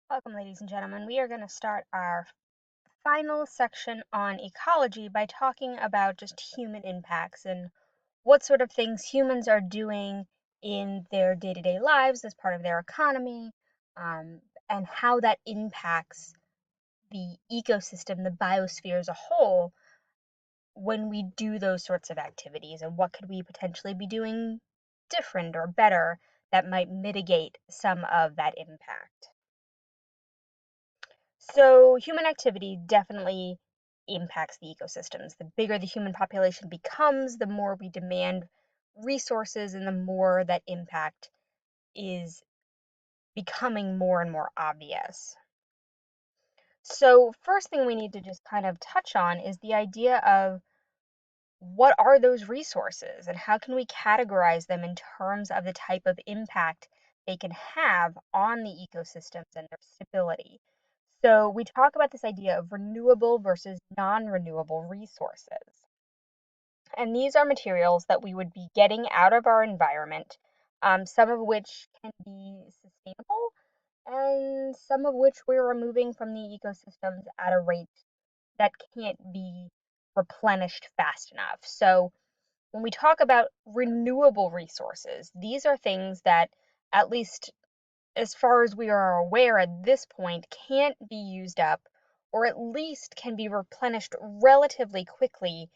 Welcome, ladies and gentlemen. We are going to start our final section on ecology by talking about just human impacts and what sort of things humans are doing in their day to day lives as part of their economy, um, and how that impacts the ecosystem, the biosphere as a whole, when we do those sorts of activities, and what could we potentially be doing different or better that might mitigate some of that impact. So human activity definitely impacts the ecosystems. The bigger the human population becomes, the more we demand resources and the more that impact is becoming more and more obvious. So first thing we need to just kind of touch on is the idea of what are those resources and how can we categorize them in terms of the type of impact they can have on the ecosystems and their stability. So we talk about this idea of renewable versus non-renewable resources. And these are materials that we would be getting out of our environment, some of which can be sustainable and some of which we're removing from the ecosystems at a rate that can't be replenished fast enough. So when we talk about renewable resources, these are things that, at least as far as we are aware at this point, can't be used up or at least can be replenished relatively quickly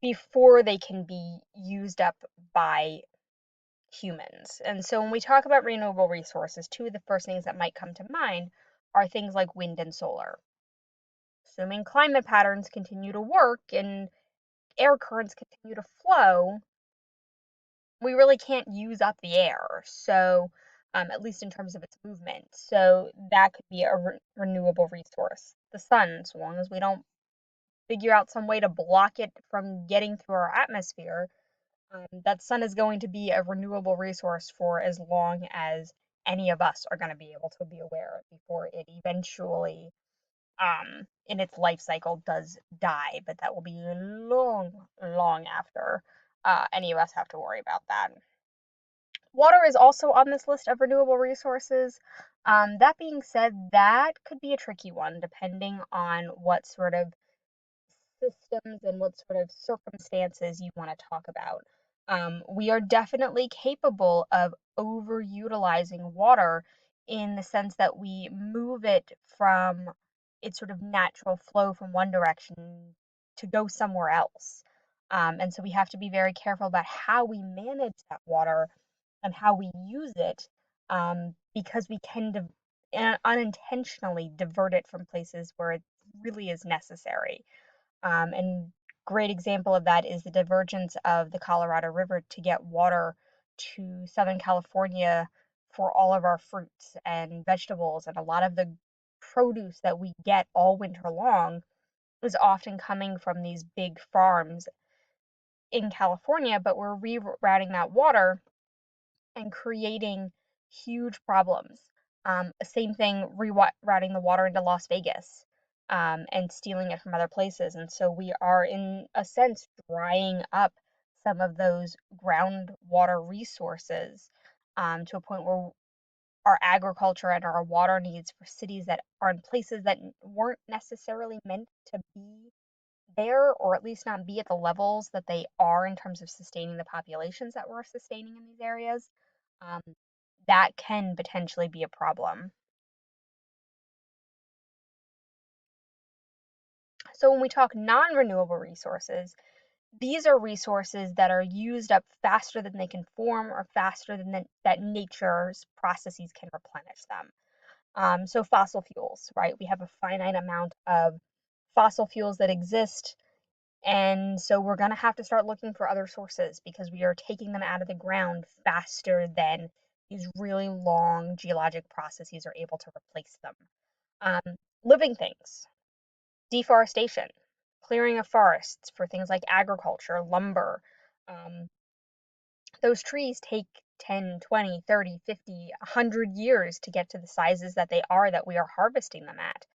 before they can be used up by humans. And so when we talk about renewable resources, two of the first things that might come to mind are things like wind and solar. Assuming climate patterns continue to work and air currents continue to flow, we really can't use up the air. So, at least in terms of its movement. So that could be a renewable resource. The sun, so long as we don't figure out some way to block it from getting through our atmosphere, that sun is going to be a renewable resource for as long as any of us are going to be able to be aware before it eventually, in its life cycle, does die. But that will be long, long after any of us have to worry about that. Water is also on this list of renewable resources. That being said, that could be a tricky one depending on what sort of systems and what sort of circumstances you want to talk about. We are definitely capable of overutilizing water in the sense that we move it from its sort of natural flow from one direction to go somewhere else. And so we have to be very careful about how we manage that water and how we use it, because we can unintentionally divert it from places where it really is necessary. And great example of that is the divergence of the Colorado River to get water to Southern California for all of our fruits and vegetables, and a lot of the produce that we get all winter long is often coming from these big farms in California, but we're rerouting that water and creating huge problems. Same thing, rerouting the water into Las Vegas, and stealing it from other places. And so we are, in a sense, drying up some of those groundwater resources, to a point where our agriculture and our water needs for cities that are in places that weren't necessarily meant to be there, or at least not be at the levels that they are in terms of sustaining the populations that we're sustaining in these areas, um, that can potentially be a problem. So when we talk non-renewable resources, these are resources that are used up faster than they can form or faster than that nature's processes can replenish them. So fossil fuels, right? We have a finite amount of fossil fuels that exist. And so we're going to have to start looking for other sources because we are taking them out of the ground faster than these really long geologic processes are able to replace them. Living things, deforestation, clearing of forests for things like agriculture, lumber. Um, those trees take 10, 20, 30, 50, 100 years to get to the sizes that they are that we are harvesting them at.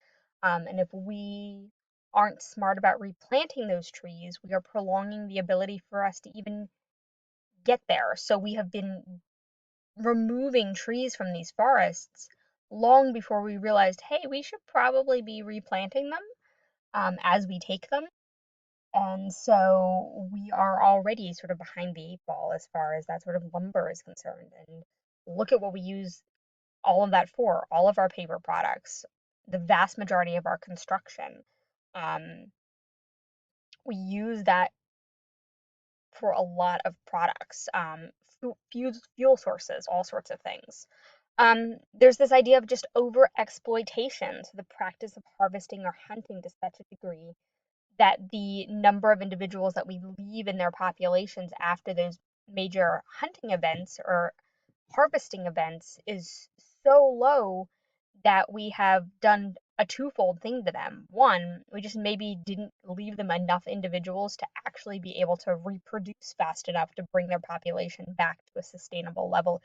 And if we aren't smart about replanting those trees, we are prolonging the ability for us to even get there. So we have been removing trees from these forests long before we realized, hey, we should probably be replanting them as we take them. And so we are already sort of behind the eight ball as far as that sort of lumber is concerned. And look at what we use all of that for, all of our paper products, the vast majority of our construction. Um, we use that for a lot of products, fuel sources, all sorts of things. There's this idea of just over exploitation, so the practice of harvesting or hunting to such a degree that the number of individuals that we leave in their populations after those major hunting events or harvesting events is so low that we have done a twofold thing to them. One, we just maybe didn't leave them enough individuals to actually be able to reproduce fast enough to bring their population back to a sustainable level,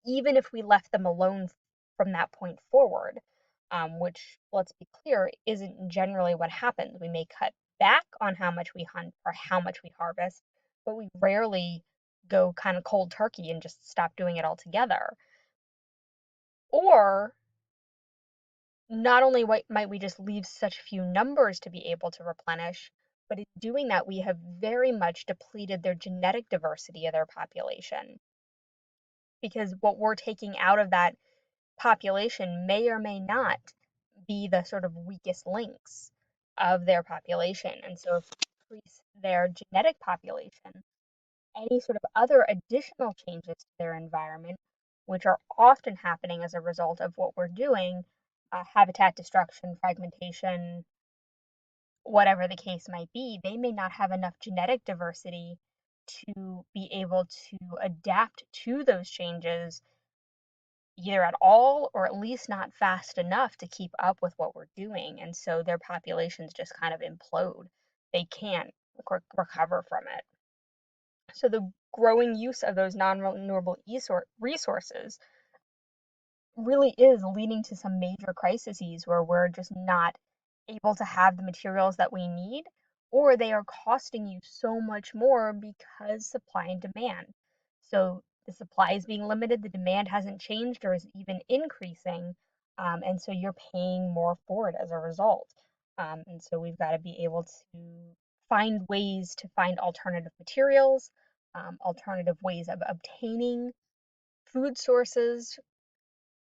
even if we left them alone from that point forward, which, let's be clear, isn't generally what happens. We may cut back on how much we hunt or how much we harvest, but we rarely go kind of cold turkey and just stop doing it altogether. Or not only might we just leave such few numbers to be able to replenish, but in doing that, we have very much depleted their genetic diversity of their population. Because what we're taking out of that population may or may not be the sort of weakest links of their population. And so if we increase their genetic population, any sort of other additional changes to their environment, which are often happening as a result of what we're doing, habitat destruction, fragmentation, whatever the case might be, they may not have enough genetic diversity to be able to adapt to those changes either at all or at least not fast enough to keep up with what we're doing. And so their populations just kind of implode. They can't recover from it. So the growing use of those non-renewable resources really is leading to some major crises where we're just not able to have the materials that we need, or they are costing you so much more because supply and demand. So the supply is being limited, the demand hasn't changed or is even increasing, and so you're paying more for it as a result. And so we've got to be able to find ways to find alternative materials, alternative ways of obtaining food sources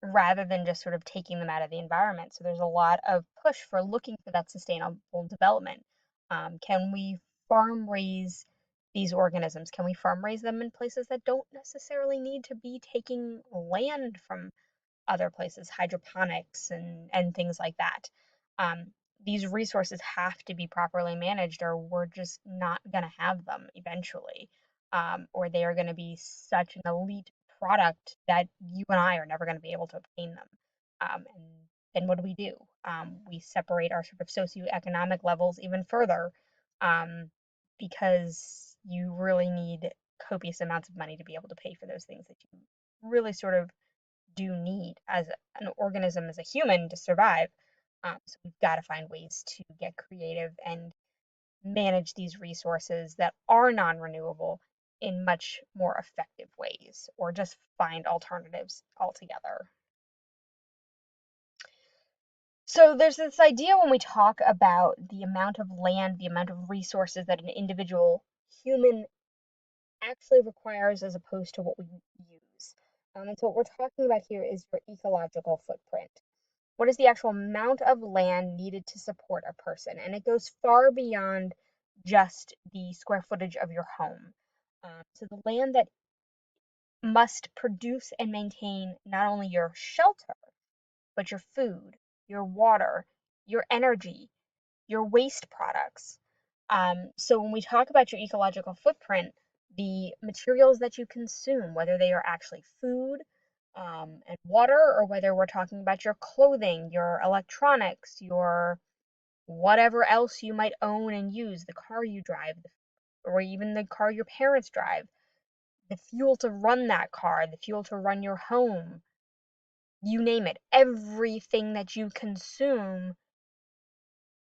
rather than just sort of taking them out of the environment. So there's a lot of push for looking for that sustainable development. Can we farm raise these organisms? Can we farm raise them in places that don't necessarily need to be taking land from other places, hydroponics and things like that? Um, these resources have to be properly managed, or we're just not going to have them eventually, or they are going to be such an elite product that you and I are never going to be able to obtain them. And then what do? We separate our sort of socioeconomic levels even further um, because you really need copious amounts of money to be able to pay for those things that you really sort of do need as an organism, as a human to survive. So we've got to find ways to get creative and manage these resources that are non-renewable in much more effective ways, or just find alternatives altogether. So there's this idea when we talk about the amount of land, the amount of resources that an individual human actually requires as opposed to what we use. And so what we're talking about here is your ecological footprint. What is the actual amount of land needed to support a person? And it goes far beyond just the square footage of your home. So the land that must produce and maintain not only your shelter, but your food, your water, your energy, your waste products. So when we talk about your ecological footprint, the materials that you consume, whether they are actually food and water, or whether we're talking about your clothing, your electronics, your whatever else you might own and use, the car you drive, or even the car your parents drive, the fuel to run that car, the fuel to run your home, you name it, everything that you consume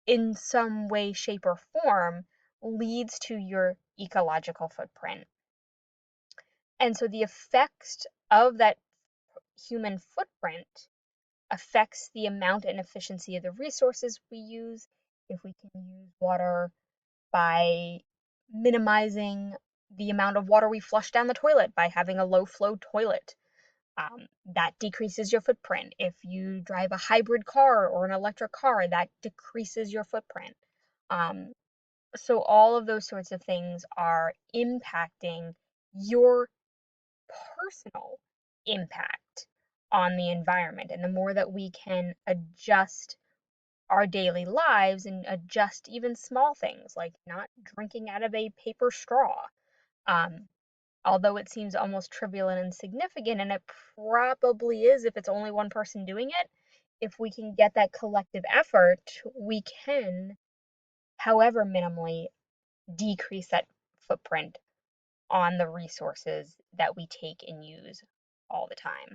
in some way, shape, or form leads to your ecological footprint. And so the effects of that human footprint affects the amount and efficiency of the resources we use. If we can use water by minimizing the amount of water we flush down the toilet by having a low flow toilet, that decreases your footprint. If you drive a hybrid car or an electric car, that decreases your footprint. So all of those sorts of things are impacting your personal impact on the environment. And the more that we can adjust our daily lives and adjust even small things like not drinking out of a paper straw, um, although it seems almost trivial and insignificant, and it probably is if it's only one person doing it, if we can get that collective effort, we can, however minimally, decrease that footprint on the resources that we take and use all the time.